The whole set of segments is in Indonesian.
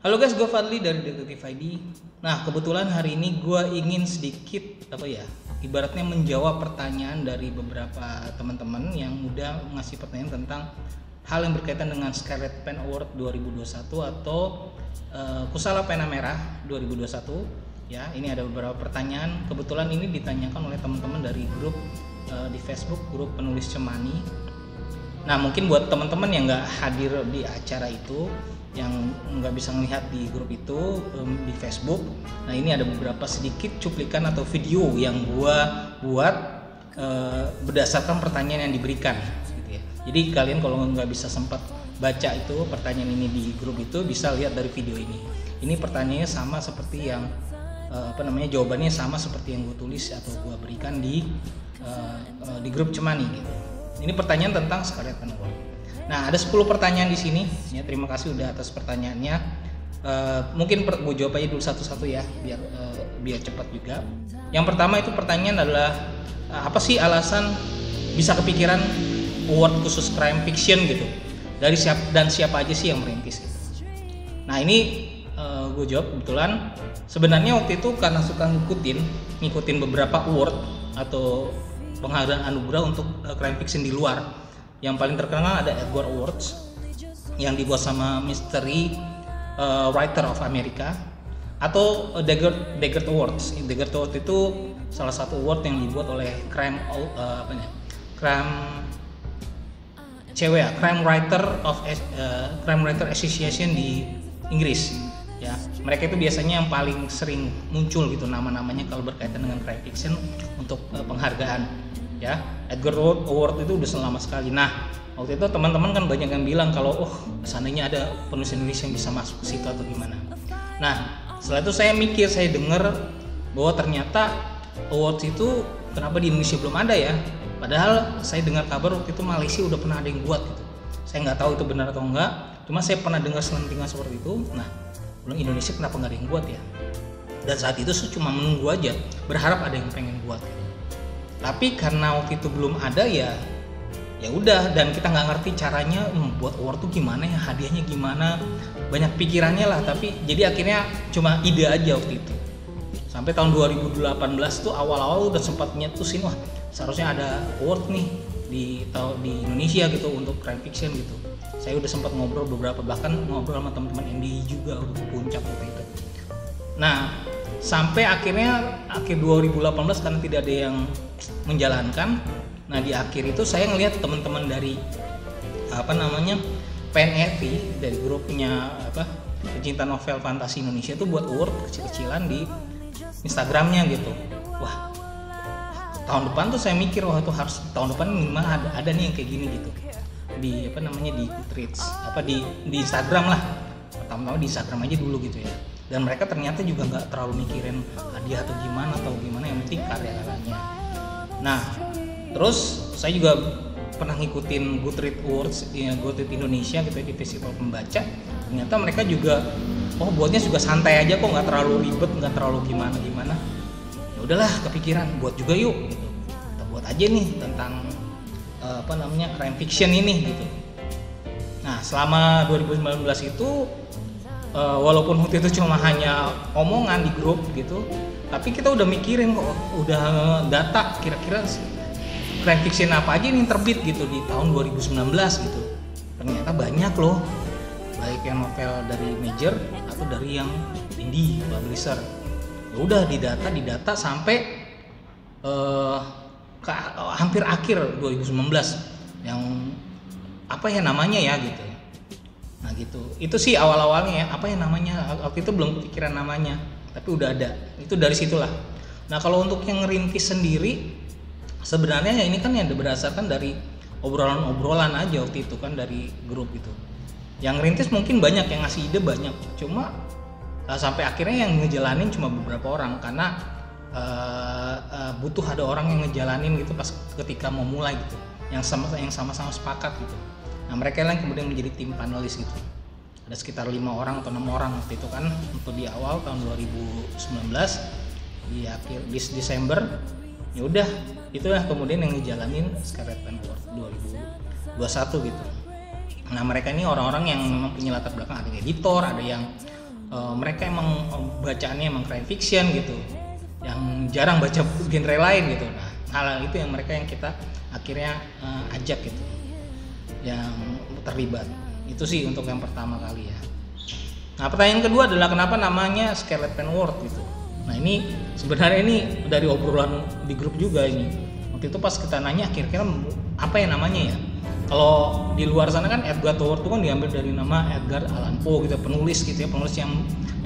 Halo guys, gue Fadli dari Detektif ID. Nah, kebetulan hari ini gue ingin sedikit ibaratnya menjawab pertanyaan dari beberapa teman-teman yang udah ngasih pertanyaan tentang hal yang berkaitan dengan Scarlet Pen Award 2021 atau Kusala Pena Merah 2021. Ya, ini ada beberapa pertanyaan. Kebetulan ini ditanyakan oleh teman-teman dari grup di Facebook, grup penulis Cemani. Nah, mungkin buat teman-teman yang nggak hadir di acara itu, yang nggak bisa melihat di grup itu di Facebook, nah ini ada beberapa sedikit cuplikan atau video yang gua buat berdasarkan pertanyaan yang diberikan, gitu ya. Jadi kalian kalau nggak bisa sempat baca itu pertanyaan ini di grup itu, bisa lihat dari video ini. Ini pertanyaannya sama seperti yang jawabannya sama seperti yang gue tulis atau gue berikan di grup Cemani gitu. Ini pertanyaan tentang Scarlet Pen Award. Nah, ada 10 pertanyaan di sini. Ya, terima kasih udah atas pertanyaannya. Mungkin gue jawab aja dulu satu-satu ya, biar cepat juga. Yang pertama itu pertanyaan adalah apa sih alasan bisa kepikiran award khusus crime fiction gitu? Dari siapa aja sih yang merintis gitu. Nah, ini gue jawab kebetulan. Sebenarnya waktu itu karena suka ngikutin beberapa award atau penghargaan anugerah untuk crime fiction di luar. Yang paling terkenal ada Edgar Awards yang dibuat sama Mystery Writer of America atau Daggett Awards. Daggett Awards itu salah satu award yang dibuat oleh Crime Writer Association di Inggris. Ya, mereka itu biasanya yang paling sering muncul gitu nama-namanya kalau berkaitan dengan crime fiction untuk penghargaan. Ya, Edgar Award itu udah lama sekali. Nah, waktu itu teman-teman kan banyak yang bilang kalau seandainya ada penulis Indonesia yang bisa masuk ke situ atau gimana. Nah, setelah itu saya mikir, saya dengar bahwa ternyata awards itu kenapa di Indonesia belum ada ya? Padahal saya dengar kabar waktu itu Malaysia udah pernah ada yang buat gitu. Saya nggak tahu itu benar atau enggak, cuma saya pernah dengar selentingan seperti itu. Nah, belum Indonesia kenapa nggak ada yang buat ya? Dan saat itu saya cuma menunggu aja, berharap ada yang pengen buat. Tapi karena waktu itu belum ada ya udah, dan kita nggak ngerti caranya buat award tuh gimana ya, hadiahnya gimana, banyak pikirannya lah. Tapi jadi akhirnya cuma ide aja waktu itu. Sampai tahun 2018 tuh awal-awal udah sempat nyetusin, wah seharusnya ada award nih di Indonesia gitu untuk crime fiction gitu. Saya udah sempat ngobrol bahkan ngobrol sama teman-teman NDI juga udah ke puncak waktu itu. Nah, sampai akhir 2018 karena tidak ada yang menjalankan. Nah, di akhir itu saya ngelihat teman-teman dari PNFI, dari grupnya pecinta novel fantasi Indonesia itu buat award kecil-kecilan di Instagramnya gitu. Wah, tahun depan tuh saya mikir wah itu harus tahun depan minimal ada nih yang kayak gini gitu. Di di Goodreads, di Instagram lah. Pertama-tama di Instagram aja dulu gitu ya. Dan mereka ternyata juga nggak terlalu mikirin hadiah atau gimana, yang penting karya-karyanya. Nah, terus saya juga pernah ngikutin Goodreads Awards di Goodreads Indonesia gitu di festival pembaca. Ternyata mereka juga buatnya juga santai aja kok, nggak terlalu ribet, nggak terlalu gimana. Ya udahlah, kepikiran buat juga yuk gitu. Kita buat aja nih tentang crime fiction ini gitu. Nah, selama 2019 itu walaupun waktu itu cuma hanya omongan di grup gitu, tapi kita udah mikirin kok, udah data kira-kira crime fiction apa aja yang terbit gitu di tahun 2019 gitu. Ternyata banyak loh, baik yang novel dari major atau dari yang indie publisher. Ya udah didata sampai hampir akhir 2019 yang namanya ya gitu. Nah gitu, itu sih awal-awalnya ya, namanya, waktu itu belum kepikiran namanya, tapi udah ada, itu dari situlah. Nah, kalau untuk yang ngerintis sendiri, sebenarnya ya ini kan yang berdasarkan dari obrolan-obrolan aja waktu itu kan dari grup itu. Yang ngerintis mungkin banyak, yang ngasih ide banyak, cuma sampai akhirnya yang ngejalanin cuma beberapa orang, karena butuh ada orang yang ngejalanin gitu pas ketika mau mulai gitu, yang sama-sama sepakat gitu. Nah, mereka yang kemudian menjadi tim panelis gitu. Ada sekitar 5 orang atau 6 orang waktu itu kan untuk di awal tahun 2019, di akhir Desember. Ya udah, itulah kemudian yang ngejalanin Scarlet Pen Award 2021 gitu. Nah, mereka ini orang-orang yang memang punya latar belakang, ada yang editor, ada yang mereka emang bacaannya emang crime fiction gitu, yang jarang baca genre lain gitu. Nah, hal itu yang mereka yang kita akhirnya ajak gitu, yang terlibat. Itu sih untuk yang pertama kali ya. Nah, pertanyaan kedua adalah kenapa namanya Scarlet Penward gitu. Nah, ini sebenarnya ini dari obrolan di grup juga ini. Waktu itu pas kita nanya kira-kira apa ya namanya ya. Kalau di luar sana kan Edgar Howard itu kan diambil dari nama Edgar Allan Poe gitu, penulis gitu ya, penulis yang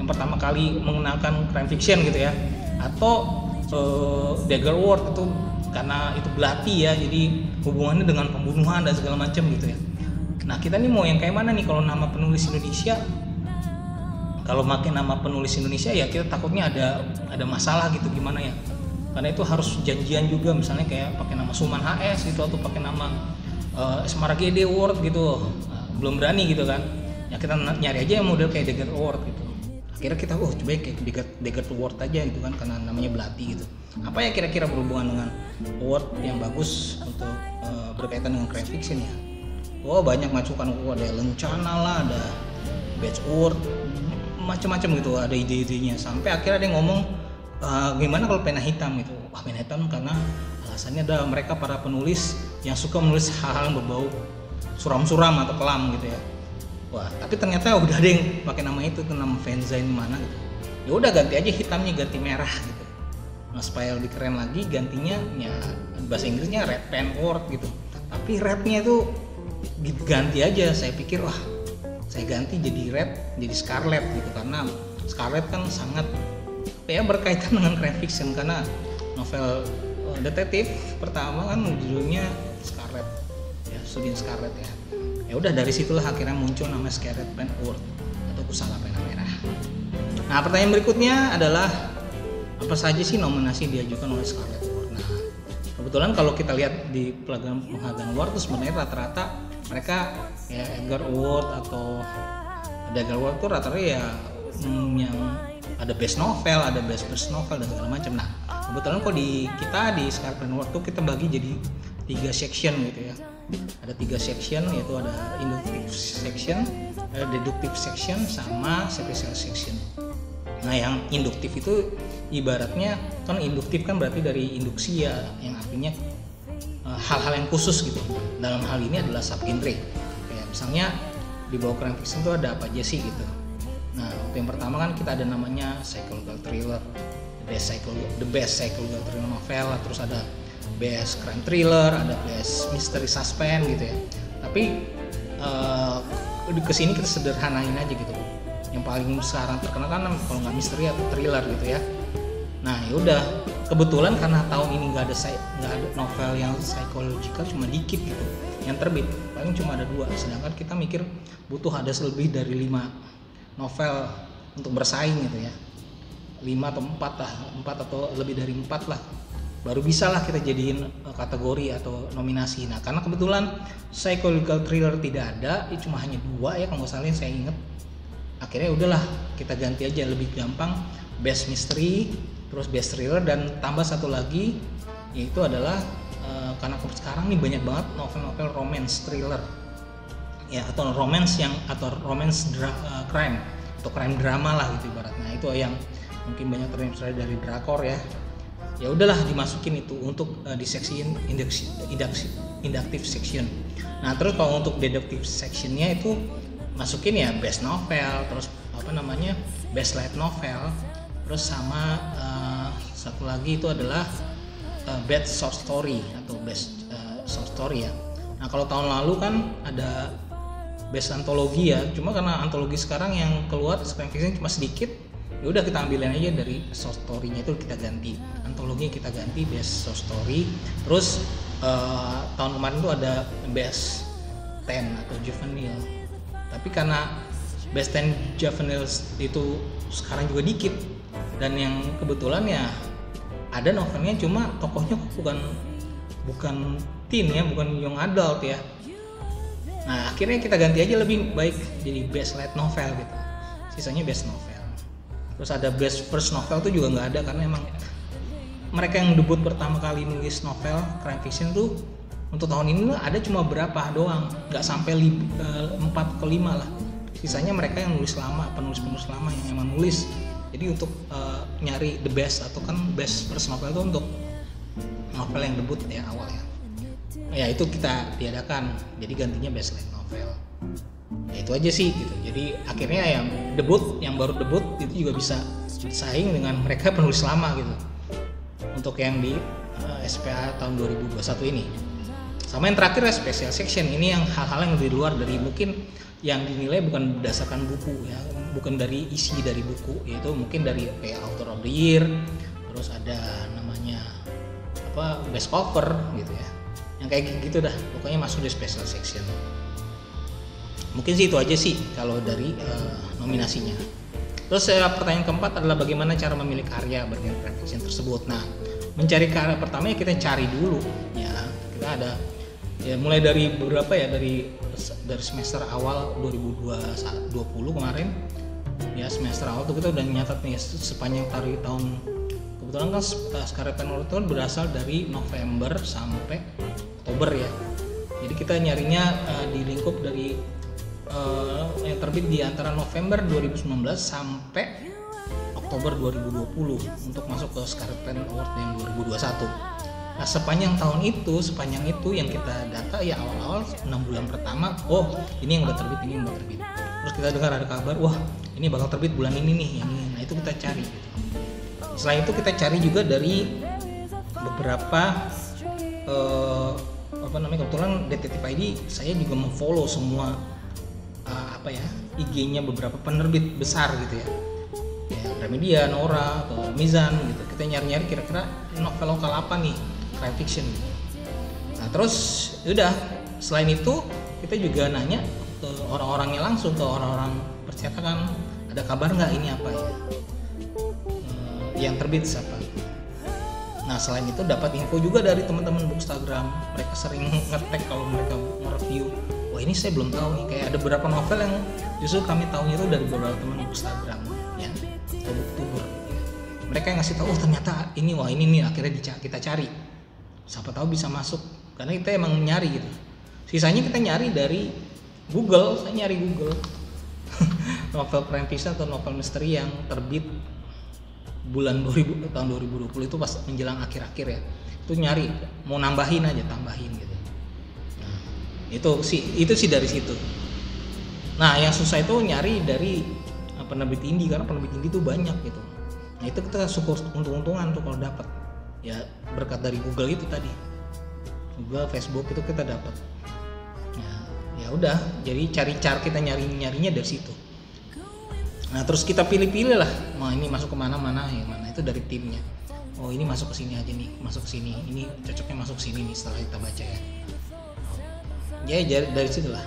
pertama kali mengenalkan crime fiction gitu ya. Atau Dagger Ward itu karena itu belati ya, jadi hubungannya dengan pembunuhan dan segala macam gitu ya. Nah, kita nih mau yang kayak mana nih kalau nama penulis Indonesia? Kalau pakai nama penulis Indonesia ya kita takutnya ada masalah gitu gimana ya. Karena itu harus janjian juga, misalnya kayak pakai nama Suman HS gitu atau pakai nama Smaragede Award gitu. Nah, belum berani gitu kan. Ya kita nyari aja yang model kayak Dagger Award gitu. Akhirnya kita coba kayak Dagger Award aja gitu kan, karena namanya belati gitu. Apa ya kira-kira berhubungan dengan award yang bagus untuk berkaitan dengan crime fiction ya? Banyak masukan, ada lencana lah, ada Badge Award, macam-macam gitu, ada ide-idenya. Sampai akhirnya ada yang ngomong gimana kalau pena hitam gitu. Pena hitam karena alasannya ada mereka para penulis yang suka menulis hal-hal yang berbau suram-suram atau kelam gitu ya. Tapi ternyata udah ada yang pakai nama itu, nama fanzine mana gitu. Ya udah ganti aja hitamnya, ganti merah gitu. Nah, supaya lebih keren lagi gantinya ya bahasa Inggrisnya Red Penward gitu. Tapi rednya itu ganti aja. Saya pikir saya ganti jadi red, jadi Scarlet gitu, karena Scarlet kan sangat berkaitan dengan crime fiction, karena novel detektif pertama kan judulnya Scarlet ya, Sudin Scarlet ya. Ya udah dari situlah akhirnya muncul nama Scarlet Penward atau Kusala Pena Merah. Nah, pertanyaan berikutnya adalah apa saja sih nominasi diajukan oleh Scarlet Award. Nah, kebetulan kalau kita lihat di penghargaan award itu sebenarnya rata-rata mereka ya Edgar Award atau Dagger Award itu rata-rata ya yang ada best novel, ada best novel dan segala macam. Nah, kebetulan kok di Scarlet Award tuh kita bagi jadi 3 section gitu ya. Ada 3 section, yaitu ada inductive section, ada deductive section, sama special section. Nah, yang induktif itu ibaratnya kan induktif kan berarti dari induksi ya, yang artinya hal-hal yang khusus gitu. Dalam hal ini adalah subgenre. Kayak misalnya di bawah crime fiction itu ada apa aja sih gitu. Nah, waktu yang pertama kan kita ada namanya psychological thriller, the best psychological thriller novel, terus ada best crime thriller, ada best mystery suspense gitu ya. Tapi kesini kita sederhanain aja gitu. Yang paling sekarang terkenal kan kalau nggak misteri atau thriller gitu ya. Nah, yaudah, kebetulan karena tahun ini nggak ada novel yang psychological, cuma dikit gitu yang terbit, paling cuma ada 2. Sedangkan kita mikir butuh ada lebih dari 5 novel untuk bersaing gitu ya, 5 atau 4 lah, 4 atau lebih dari 4 lah, baru bisa lah kita jadiin kategori atau nominasi. Nah, karena kebetulan psychological thriller tidak ada, cuma hanya 2 ya kalau nggak salah yang saya ingat. Akhirnya udahlah kita ganti aja, lebih gampang, best mystery, terus best thriller, dan tambah satu lagi yaitu adalah karena sekarang nih banyak banget novel-novel romance thriller ya, atau romance crime atau crime drama lah gitu ibarat. Nah, itu yang mungkin banyak terinspirasi dari drakor ya. Ya udahlah dimasukin itu untuk di seksi inductive section. Nah, terus kalau untuk deductive sectionnya itu masukin ya best novel, terus best light novel, terus sama satu lagi itu adalah best short story atau best short story ya. Nah, kalau tahun lalu kan ada best antologi ya, cuma karena antologi sekarang yang keluar crime fiction cuma sedikit, ya udah kita ambilin aja dari short story-nya itu kita ganti, antologi kita ganti best short story. Terus tahun kemarin tuh ada best 10 atau juvenile, tapi karena best 10 juvenile itu sekarang juga dikit, dan yang kebetulan ya ada novelnya cuma tokohnya bukan teen ya, bukan young adult ya. Nah, akhirnya kita ganti aja lebih baik jadi best light novel gitu, sisanya best novel. Terus ada best first novel tuh juga nggak ada, karena emang mereka yang debut pertama kali nulis novel crime fiction tuh untuk tahun ini ada cuma berapa doang, nggak sampai 4 ke 5 lah sisanya mereka yang nulis lama, penulis lama yang emang nulis. Jadi untuk nyari the best atau kan best first novel itu untuk novel yang debut ya awal ya itu kita tiadakan, jadi gantinya best light novel. Ya itu aja sih gitu. Jadi akhirnya yang baru debut itu juga bisa bersaing dengan mereka penulis lama gitu untuk yang di SPA tahun 2021 ini. Sama yang terakhir special section, ini yang hal-hal yang di luar dari mungkin yang dinilai bukan berdasarkan buku ya, bukan dari isi dari buku, yaitu mungkin dari kayak author of the year, terus ada namanya best cover gitu ya, yang kayak gitu dah, pokoknya masuk di special section. Mungkin sih itu aja sih kalau dari nominasinya. Terus pertanyaan keempat adalah bagaimana cara memilih karya bergenre fan fiction tersebut. Nah, mencari karya pertama ya kita cari dulu ya, kita ada ya mulai dari beberapa ya dari semester awal 2020 kemarin ya, semester awal tuh kita udah nyatat nih sepanjang dari tahun, kebetulan kan Scarlet Pen Award itu berasal dari November sampai Oktober ya, jadi kita nyarinya di lingkup dari yang terbit di antara November 2019 sampai Oktober 2020 untuk masuk ke Scarlet Pen Award yang 2021. Nah sepanjang itu yang kita data ya awal-awal 6 bulan pertama, oh ini yang udah terbit, ini yang udah terbit. Terus kita dengar ada kabar, wah ini bakal terbit bulan ini nih, yang ini. Nah itu kita cari gitu. Selain itu kita cari juga dari beberapa kebetulan Detektif ID saya juga memfollow semua IG-nya beberapa penerbit besar gitu ya. Ya Gramedia, Nora, atau Mizan gitu. Kita nyari-nyari kira-kira novel lokal apa nih crime fiction gitu. Nah terus udah selain itu kita juga nanya ke orang-orangnya langsung, ke orang-orang percetakan, ada kabar nggak ini apa ya, yang terbit siapa. Nah selain itu dapat info juga dari teman-teman Bookstagram, mereka sering nge-tag kalau mereka nge-review. Wah ini saya belum tahu nih, kayak ada beberapa novel yang justru kami tahunya itu dari beberapa teman Bookstagram ya, atau Booktuber. Mereka yang ngasih tahu, oh ternyata ini, wah ini nih akhirnya kita cari, siapa tahu bisa masuk, karena kita emang nyari gitu. Sisanya kita nyari dari Google, saya nyari Google novel crime fiction atau novel misteri yang terbit tahun 2020 itu pas menjelang akhir-akhir ya, itu nyari mau tambahin gitu. Nah, itu sih dari situ. Nah yang susah itu nyari dari penerbit indie, karena penerbit indie itu banyak gitu. Nah itu kita syukur untung-untungan tuh kalau dapat ya, berkat dari Google itu tadi, Google, Facebook itu kita dapat. Ya udah, jadi cara kita nyarinya dari situ. Nah terus kita pilih-pilih lah, mau ini masuk kemana-mana, yang mana itu dari timnya. Oh ini masuk ke sini aja nih, masuk ke sini, ini cocoknya masuk sini nih setelah kita baca ya. Ya dari situ lah.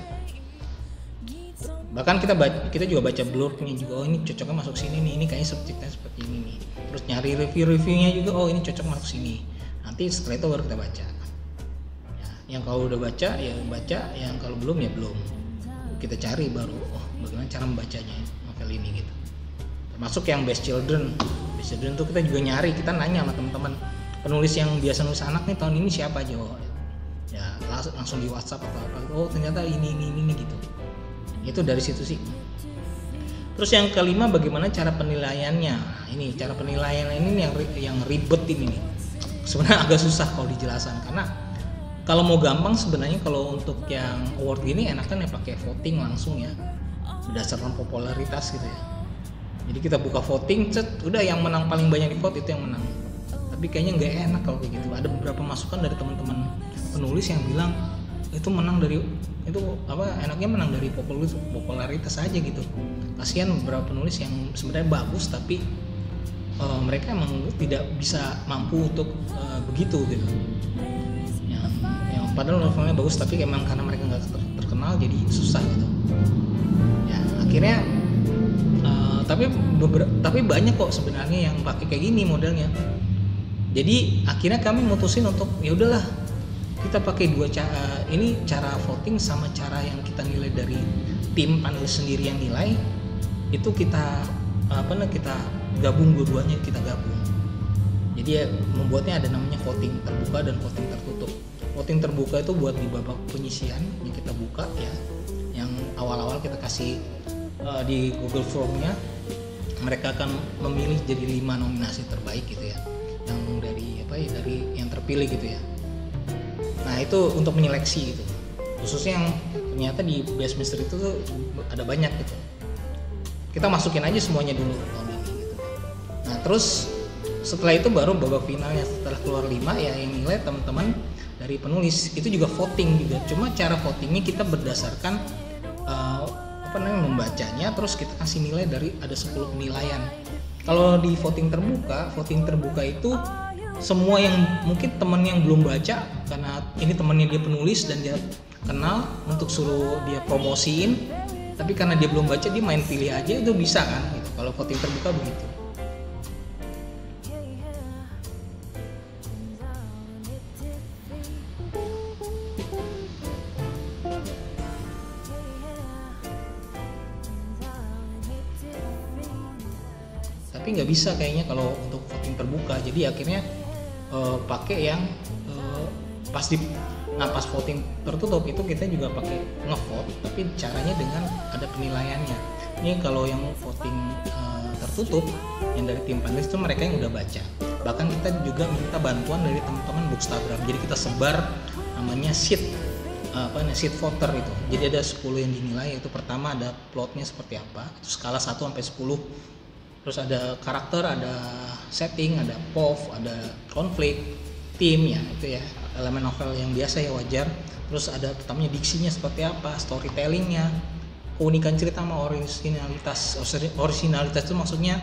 Bahkan kita juga baca blurnya juga, oh ini cocoknya masuk sini nih, ini kayaknya subjeknya seperti ini nih. Terus nyari review-reviewnya juga, oh ini cocok masuk sini. Nanti setelah itu baru kita baca. Ya, yang kalau udah baca ya baca, yang kalau belum ya belum. Kita cari baru, oh bagaimana cara membacanya novel ini gitu. Termasuk yang Best Children tuh kita juga nyari, kita nanya sama teman-teman penulis yang biasa nulis anak nih tahun ini siapa aja, oh, ya langsung di WhatsApp atau apa, oh ternyata ini gitu. Itu dari situ sih. Terus yang kelima, bagaimana cara penilaiannya. Ini cara penilaian ini yang ribet ini nih. Sebenarnya agak susah kalau dijelaskan, karena kalau mau gampang sebenarnya kalau untuk yang award gini enakan ya pakai voting langsung ya, berdasarkan popularitas gitu ya. Jadi kita buka voting, udah yang menang paling banyak di vote itu yang menang. Tapi kayaknya nggak enak kalau kayak gitu. Ada beberapa masukan dari teman-teman penulis yang bilang itu menang dari enaknya menang dari popularitas aja gitu. Kasihan beberapa penulis yang sebenarnya bagus tapi mereka emang tidak bisa mampu untuk begitu gitu. Yang padahal novelnya bagus tapi emang karena mereka nggak terkenal jadi susah gitu. Ya akhirnya tapi banyak kok sebenarnya yang pakai kayak gini modelnya. Jadi akhirnya kami mutusin untuk ya udahlah, kita pakai dua cara, ini cara voting sama cara yang kita nilai dari tim panelis sendiri yang nilai, itu kita gabung dua-duanya, kita gabung. Jadi ya membuatnya ada namanya voting terbuka dan voting tertutup. Voting terbuka itu buat di babak penyisian yang kita buka ya, yang awal-awal kita kasih di Google Form-nya mereka akan memilih jadi 5 nominasi terbaik gitu ya, yang dari yang terpilih gitu ya. Nah itu untuk menyeleksi gitu, khususnya yang ternyata di Best Mystery itu tuh ada banyak gitu. Kita masukin aja semuanya dulu tahun ini gitu. Nah terus setelah itu baru babak finalnya, setelah keluar 5 ya yang nilai teman-teman dari penulis itu juga voting juga. Cuma cara votingnya kita berdasarkan membacanya, terus kita kasih nilai dari ada 10 penilaian. Kalau di voting terbuka itu semua yang mungkin teman yang belum baca, karena ini temannya dia penulis dan dia kenal untuk suruh dia promosiin, tapi karena dia belum baca dia main pilih aja, itu bisa kan gitu. Kalau voting terbuka begitu. Tapi nggak bisa kayaknya kalau untuk voting terbuka, jadi akhirnya pakai yang pas voting tertutup itu kita juga pakai ngevote, tapi caranya dengan ada penilaiannya. Ini kalau yang voting tertutup yang dari tim panelis itu mereka yang udah baca. Bahkan kita juga minta bantuan dari teman-teman Bookstagram, jadi kita sebar namanya sheet voter itu. Jadi ada 10 yang dinilai, yaitu pertama ada plotnya seperti apa, itu skala 1 sampai 10. Terus ada karakter, ada setting, ada POV, ada konflik, tim ya, itu ya elemen novel yang biasa ya, wajar. Terus ada pertamanya diksinya seperti apa, storytellingnya, keunikan cerita sama originalitas. Originalitas itu maksudnya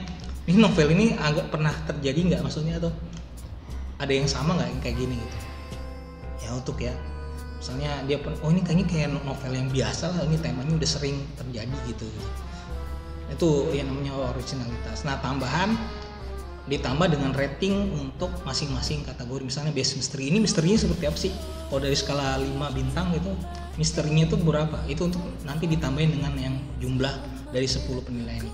ini novel ini agak pernah terjadi nggak, maksudnya tuh ada yang sama nggak yang kayak gini gitu ya. Untuk ya misalnya dia ini kayaknya kayak novel yang biasa lah, ini temanya udah sering terjadi gitu. Itu yang namanya originalitas. Nah ditambah dengan rating untuk masing-masing kategori. Misalnya Best Mystery, ini misterinya seperti apa sih? Kalau dari skala 5 bintang gitu, misterinya itu berapa? Itu untuk nanti ditambahin dengan yang jumlah dari 10 penilaian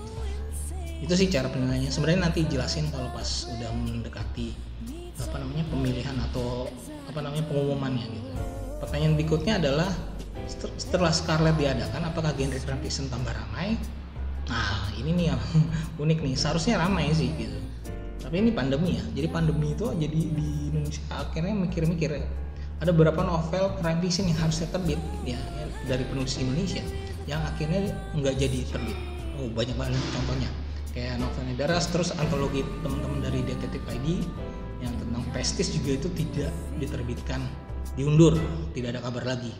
itu sih cara penilaiannya. Sebenarnya nanti jelasin kalau pas udah mendekati pemilihan atau pengumumannya gitu. Pertanyaan berikutnya adalah setelah Scarlet diadakan, apakah genre crime fiction tambah ramai? Nah ini nih yang unik nih, seharusnya ramai sih gitu, tapi ini pandemi ya, jadi pandemi itu jadi di Indonesia akhirnya mikir-mikir ya, ada beberapa novel crime fiction yang harusnya terbit ya dari penulis Indonesia yang akhirnya nggak jadi terbit. Banyak banget contohnya, kayak novelnya Daras, terus antologi teman-teman dari Detektif ID yang tentang Prestige juga itu tidak diterbitkan, diundur, tidak ada kabar lagi.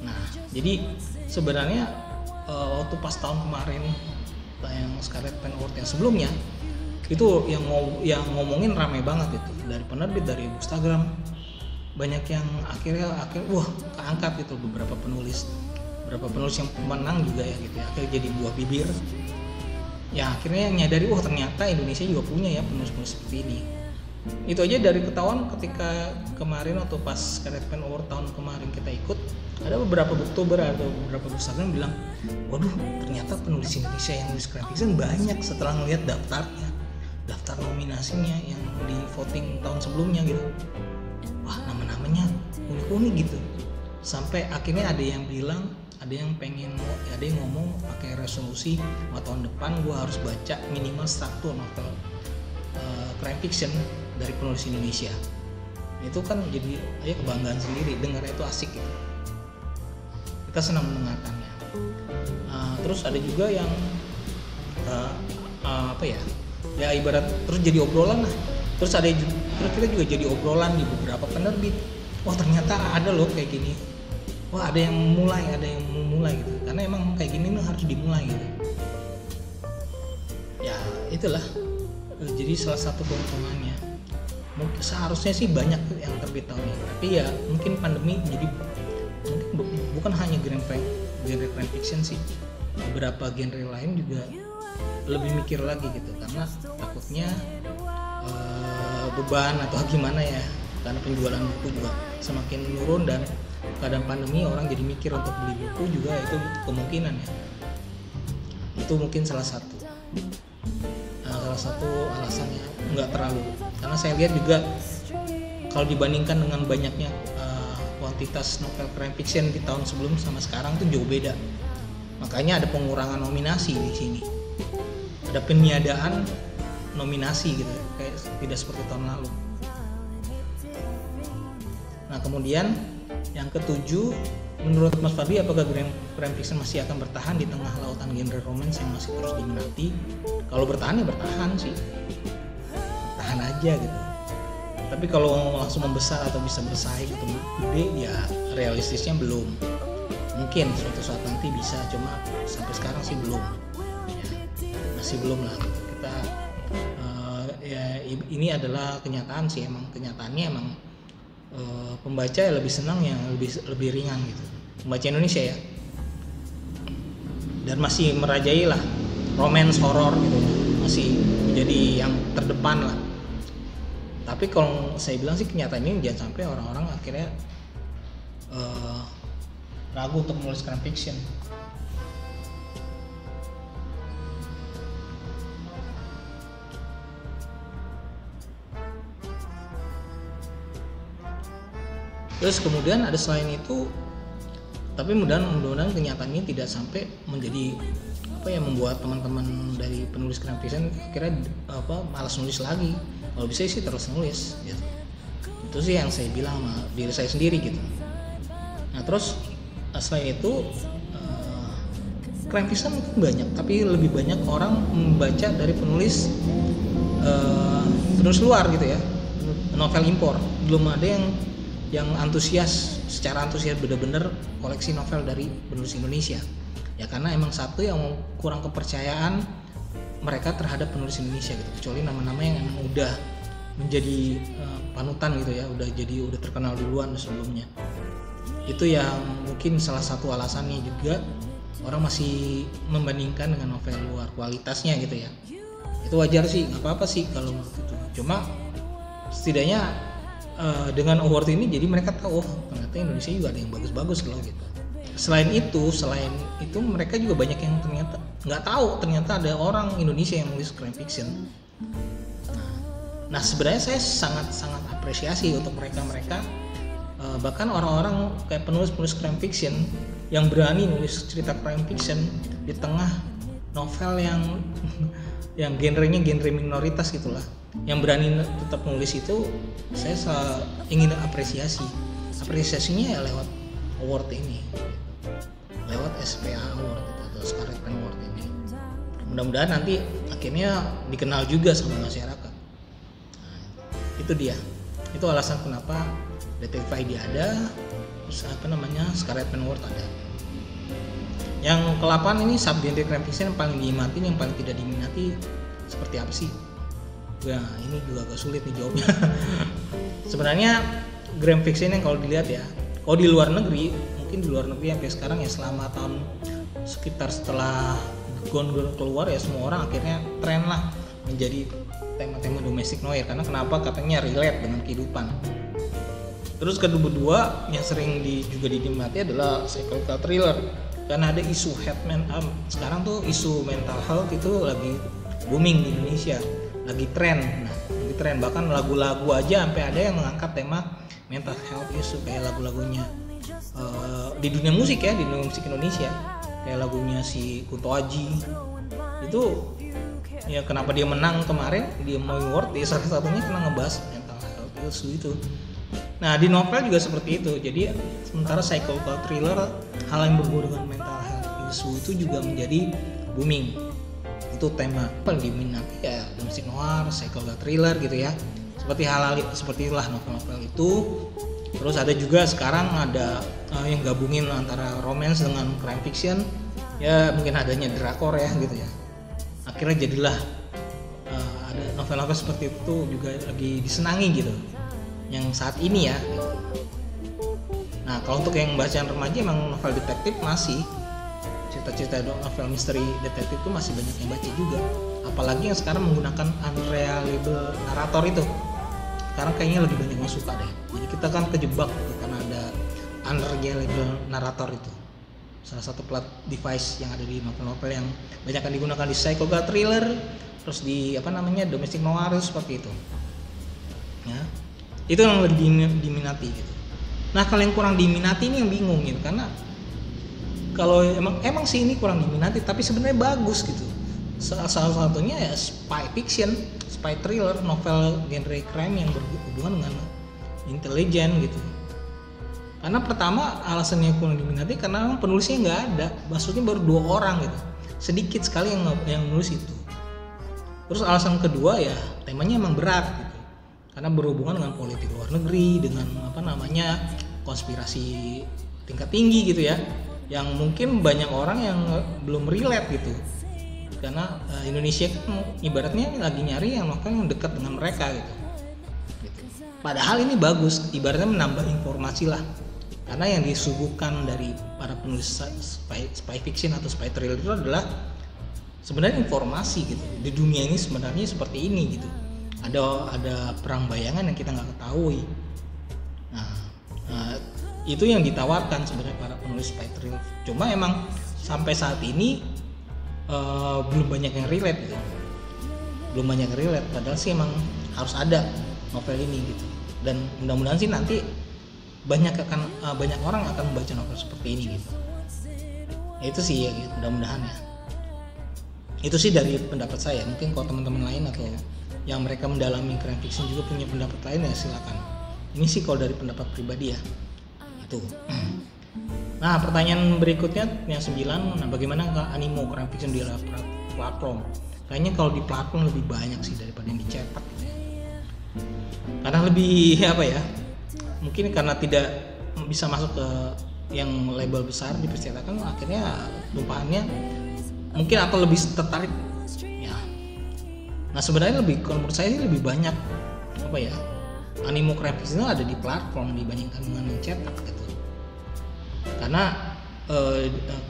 Nah jadi sebenarnya waktu pas tahun kemarin yang Scarlet Pen Award yang sebelumnya itu yang ngomongin ramai banget itu, dari penerbit, dari Bookstagram, banyak yang akhirnya wah keangkat gitu, beberapa penulis yang menang juga ya gitu ya, akhirnya jadi buah bibir ya, akhirnya nyadari wah ternyata Indonesia juga punya ya penulis-penulis seperti ini. Itu aja dari ketahuan ketika kemarin atau pas Scarlet Pen Award tahun kemarin kita ikut, ada beberapa booktuber atau beberapa Bookstagram bilang, waduh ternyata penulis Indonesia yang nulis crime fiction banyak, setelah ngelihat daftar nominasinya yang di voting tahun sebelumnya gitu. Wah nama-namanya unik-unik gitu. Sampai akhirnya ada yang bilang, ada yang ngomong pakai resolusi tahun depan gue harus baca minimal 1 novel crime fiction dari penulis Indonesia. Itu kan jadi kebanggaan sendiri, dengarnya itu asik gitu. Kita senang mendengarkannya. Terus ada juga yang ibarat terus jadi obrolan lah. Terus kita juga jadi obrolan di beberapa penerbit. Wah ternyata ada loh kayak gini. Wah ada yang mau mulai gitu. Karena emang kayak gini harus dimulai gitu. Ya itulah. Jadi salah satu keuntungannya. Mungkin seharusnya sih banyak yang terbit tahun ini. Tapi ya mungkin pandemi jadi bukan hanya genre crime fiction sih, beberapa genre lain juga lebih mikir lagi gitu, karena takutnya beban atau gimana ya, karena penjualan buku juga semakin menurun dan keadaan pandemi orang jadi mikir untuk beli buku juga, itu kemungkinan ya. Itu mungkin salah satu alasannya, nggak terlalu, karena saya lihat juga kalau dibandingkan dengan banyaknya kuantitas novel crime fiction di tahun sebelum sama sekarang tuh jauh beda. Makanya ada pengurangan nominasi di sini, ada peniadaan nominasi gitu, kayak tidak seperti tahun lalu. Nah kemudian yang ketujuh, menurut Mas Fadli apakah crime fiction masih akan bertahan di tengah lautan genre romance yang masih terus diminati? Kalau bertahan ya bertahan sih, tahan aja gitu. Tapi kalau langsung membesar atau bisa bersaing atau gede ya realistisnya belum. Mungkin suatu saat nanti bisa, cuma sampai sekarang sih belum. Ya, masih belum lah. Kita ya ini adalah kenyataan sih, emang kenyataannya emang pembaca ya lebih senang yang lebih ringan gitu. Pembaca Indonesia ya. Dan masih merajai lah romance horror gitu ya. Masih menjadi yang terdepan lah. Tapi kalau saya bilang sih kenyataan ini jangan sampai orang-orang akhirnya ragu untuk menulis crime fiction. Terus kemudian ada selain itu, tapi mudah-mudahan kenyataan ini tidak sampai menjadi membuat teman-teman dari penulis crime fiction kira malas nulis lagi. Kalau bisa sih terus nulis gitu. Itu sih yang saya bilang sama diri saya sendiri gitu. Nah terus selain itu crime fiction banyak, tapi lebih banyak orang membaca dari penulis luar gitu ya, novel impor. Belum ada yang secara antusias bener-bener koleksi novel dari penulis Indonesia ya, karena emang satu yang kurang kepercayaan mereka terhadap penulis Indonesia gitu, kecuali nama-nama yang emang udah menjadi panutan gitu ya, udah terkenal duluan sebelumnya. Itu yang mungkin salah satu alasannya juga orang masih membandingkan dengan novel luar kualitasnya gitu ya. Itu wajar sih, nggak apa-apa sih kalau gitu. Cuma setidaknya dengan award ini jadi mereka tahu ternyata Indonesia juga ada yang bagus-bagus loh gitu. Selain itu mereka juga banyak yang ternyata nggak tahu ternyata ada orang Indonesia yang nulis crime fiction. Nah sebenarnya saya sangat apresiasi untuk mereka bahkan orang-orang kayak penulis crime fiction yang berani nulis cerita crime fiction di tengah novel yang genrenya genre minoritas gitulah, yang berani tetap nulis itu saya ingin apresiasinya ya lewat award ini, lewat SPA Award atau Scarlet Pen Award ini. Mudah-mudahan nanti akhirnya dikenal juga sama masyarakat. Nah, itu dia, itu alasan kenapa Detektif ID ada, terus Scarlet Pen Award ada. Yang ke-8 ini subgenre crime fiction yang paling diminati, yang paling tidak diminati seperti apa sih? Ya ini juga agak sulit nih jawabnya. Sebenarnya crime fiction yang kalau dilihat ya, kalau di luar negeri, mungkin di luar negeri sampai sekarang ya selama tahun sekitar setelah Gone keluar ya semua orang akhirnya tren lah menjadi tema-tema domestic noir, karena kenapa? Katanya relate dengan kehidupan. Terus kedua yang sering juga dinikmati adalah psychological thriller, karena ada isu sekarang tuh isu mental health itu lagi booming di Indonesia, lagi tren. Bahkan lagu-lagu aja sampai ada yang mengangkat tema mental health isu, kayak lagu-lagunya di dunia musik ya, di dunia musik Indonesia, kayak lagunya si Kunto Aji itu ya, kenapa dia menang kemarin di Movie Award ya, salah satunya karena ngebahas mental health isu itu. Nah di novel juga seperti itu, jadi sementara psychological thriller, hal yang berhubungan dengan mental health isu itu juga menjadi booming. Itu tema paling diminati ya domestic noir, psychological thriller gitu ya, seperti itulah novel-novel itu. Terus ada juga sekarang ada yang gabungin antara romance dengan crime fiction ya, mungkin adanya drakor ya gitu ya, akhirnya jadilah ada novel-novel seperti itu juga lagi disenangi gitu yang saat ini ya. Nah kalau untuk yang bacaan remaja emang novel detektif masih, cerita-cerita novel misteri detektif itu masih banyak yang baca juga, apalagi yang sekarang menggunakan unreliable narator itu. Sekarang kayaknya lebih banyak yang suka deh, jadi kita kan kejebak gitu, karena ada unreliable narator itu, salah satu plot device yang ada di novel-novel yang banyak yang digunakan di psychological thriller, terus di domestic noir seperti itu ya. Itu yang lebih diminati gitu. Nah kalau yang kurang diminati ini yang bingung gitu, karena kalau emang sih ini kurang diminati, tapi sebenarnya bagus gitu. Salah satunya ya spy fiction, spy thriller, novel genre crime yang berhubungan dengan intelijen gitu. Karena pertama alasannya kurang diminati karena penulisnya nggak ada, maksudnya baru 2 orang gitu, sedikit sekali yang nulis itu. Terus alasan kedua ya temanya emang berat gitu, karena berhubungan dengan politik luar negeri, dengan konspirasi tingkat tinggi gitu ya, yang mungkin banyak orang yang belum relate gitu. Karena Indonesia kan ibaratnya lagi nyari yang novel yang dekat dengan mereka gitu. Padahal ini bagus, ibaratnya menambah informasi lah. Karena yang disuguhkan dari para penulis spy fiction atau spy thriller itu adalah sebenarnya informasi gitu. Di dunia ini sebenarnya seperti ini gitu. Ada perang bayangan yang kita nggak ketahui. Nah, itu yang ditawarkan sebenarnya para penulis spy thriller. Cuma emang sampai saat ini belum banyak yang relate gitu. Belum banyak yang relate. Padahal sih emang harus ada novel ini gitu. Dan mudah-mudahan sih nanti banyak orang akan membaca novel seperti ini gitu. Itu sih ya gitu, mudah-mudahan ya. Itu sih dari pendapat saya. Mungkin kalau teman-teman lain atau yang mereka mendalami crime fiction juga punya pendapat lain ya silakan. Ini sih kalau dari pendapat pribadi ya. Itu. Nah, pertanyaan berikutnya yang 9, nah bagaimana animo crime fiction di platform? Kayaknya kalau di platform lebih banyak sih daripada yang dicetak gitu ya. Karena lebih mungkin karena tidak bisa masuk ke yang label besar di percetakan, akhirnya tumpahannya mungkin atau lebih tertarik ya. Nah sebenarnya kalau menurut saya sih lebih banyak animo crime fiction ada di platform dibandingkan dengan yang cetak gitu. Karena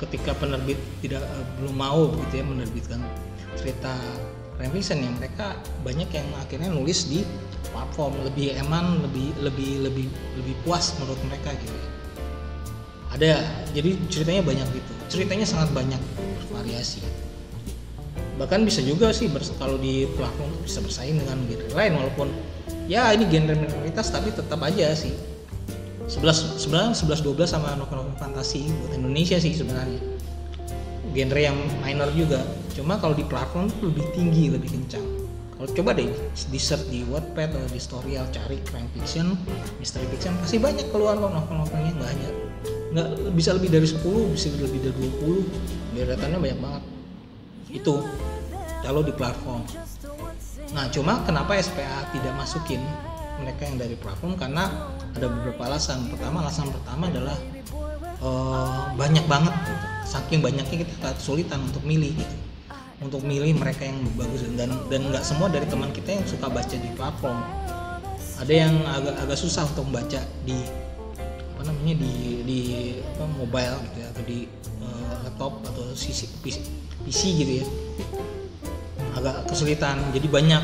ketika penerbit belum mau begitu ya menerbitkan cerita crime fiction, yang mereka banyak yang akhirnya nulis di platform, lebih eman, lebih puas menurut mereka gitu ya. Ada, jadi ceritanya banyak gitu, ceritanya sangat banyak, bervariasi. Bahkan bisa juga sih kalau di platform bisa bersaing dengan genre lain, walaupun ya ini genre minoritas tapi tetap aja sih 11-12 sama novel-novel fantasi buat Indonesia sih sebenarnya genre yang minor juga. Cuma kalau di platform itu lebih tinggi, lebih kencang. Kalau coba deh di search di Wattpad atau di Storyal, cari crime fiction, mystery fiction, pasti banyak keluar kok novel-novelnya. Nggak bisa lebih dari 10, bisa lebih dari 20, deretannya banyak banget. Itu kalau di platform. Nah cuma kenapa SPA tidak masukin mereka yang dari platform? Karena ada beberapa alasan. Alasan pertama adalah banyak banget gitu. Saking banyaknya kita kesulitan untuk milih gitu, untuk milih mereka yang bagus, dan nggak semua dari teman kita yang suka baca di platform. Ada yang agak susah untuk membaca di mobile gitu ya, atau di laptop atau PC gitu ya, agak kesulitan. Jadi banyak.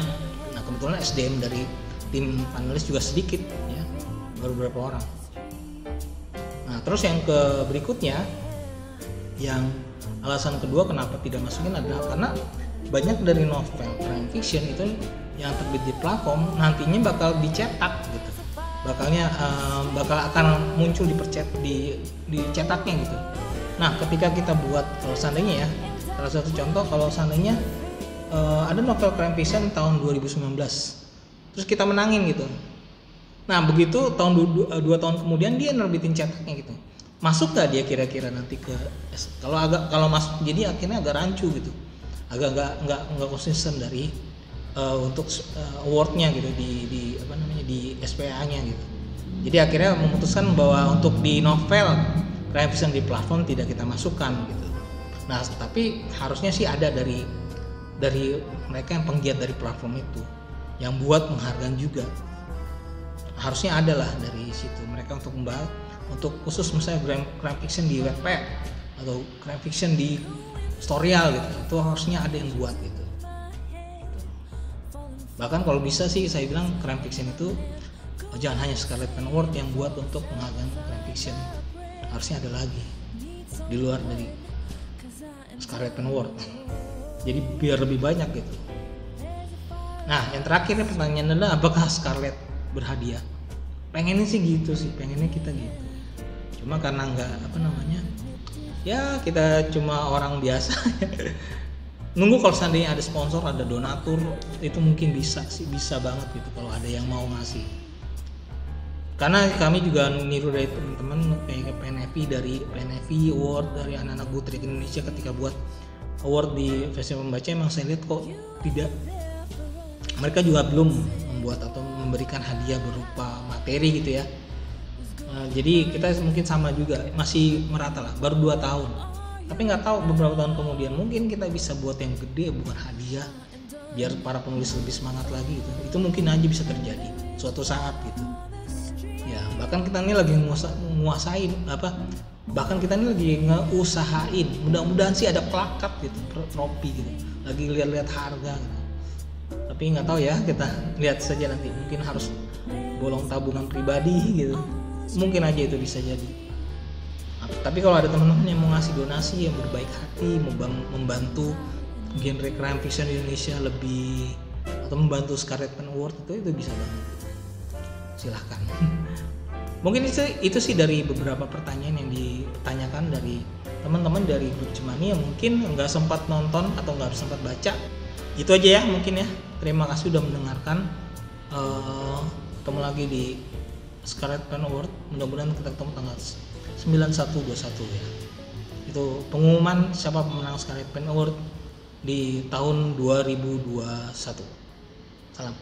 Nah kebetulan SDM dari tim panelis juga sedikit ya, baru beberapa orang. Nah terus yang berikutnya, yang alasan kedua kenapa tidak masukin adalah karena banyak dari novel crime fiction itu yang terbit di platform nantinya bakal dicetak gitu, bakal akan muncul dicetaknya gitu. Nah ketika kita buat, kalau seandainya ya, salah satu contoh, kalau seandainya ada novel crime fiction tahun 2019 terus kita menangin gitu, nah begitu tahun 2 tahun kemudian dia nerbitin cetaknya gitu, masuk gak dia kira-kira nanti kalau masuk, jadi akhirnya agak rancu gitu, agak nggak konsisten dari untuk awardnya gitu di SPA-nya gitu. Jadi akhirnya memutuskan bahwa untuk di novel crime fiction di platform tidak kita masukkan gitu. Nah tapi harusnya sih ada dari mereka yang penggiat dari platform itu, yang buat penghargaan juga, harusnya ada lah dari situ mereka untuk membahas, untuk khusus misalnya crime fiction di Wattpad atau crime fiction di Storyal gitu, itu harusnya ada yang buat gitu. Bahkan kalau bisa sih saya bilang crime fiction itu jangan hanya Scarlet Pen Award yang buat untuk penghargaan crime fiction, harusnya ada lagi di luar dari Scarlet Pen Award, jadi biar lebih banyak gitu. Nah yang terakhir nih pertanyaan adalah apakah Scarlet berhadiah? Pengennya sih gitu sih, pengennya kita gitu. Cuma karena Ya kita cuma orang biasa. Nunggu kalau seandainya ada sponsor, ada donatur, itu mungkin bisa sih, bisa banget gitu kalau ada yang mau ngasih. Karena kami juga niru dari teman-teman kayak PNFI, dari PNFI Award, dari anak-anak Goodreads Indonesia ketika buat award di festival membaca, emang saya lihat kok tidak, mereka juga belum membuat atau memberikan hadiah berupa materi gitu ya. Jadi kita mungkin sama juga, masih merata lah, baru 2 tahun. Tapi nggak tahu beberapa tahun kemudian mungkin kita bisa buat yang gede, bukan hadiah, biar para penulis lebih semangat lagi gitu. Itu mungkin aja bisa terjadi suatu saat gitu. Ya bahkan kita ini lagi nguasain apa, bahkan kita ini lagi ngeusahain, mudah-mudahan sih ada plakat gitu, trofi gitu, lagi lihat-lihat harga gitu. Tapi nggak tahu ya, kita lihat saja nanti, mungkin harus bolong tabungan pribadi gitu, mungkin aja itu bisa jadi. Tapi kalau ada teman-teman yang mau ngasih donasi, yang berbaik hati, mau membantu genre crime fiction di Indonesia lebih, atau membantu Scarlet Pen Award, itu bisa banget, silahkan. Mungkin itu sih dari beberapa pertanyaan yang ditanyakan dari teman-teman dari grup Cemani yang mungkin nggak sempat nonton atau nggak sempat baca. Itu aja ya mungkin ya. Terima kasih sudah mendengarkan. Ketemu lagi di Scarlet Pen Award. Mudah-mudahan kita ketemu tanggal 91/21 ya. Itu pengumuman siapa pemenang Scarlet Pen Award di tahun 2021. Salam.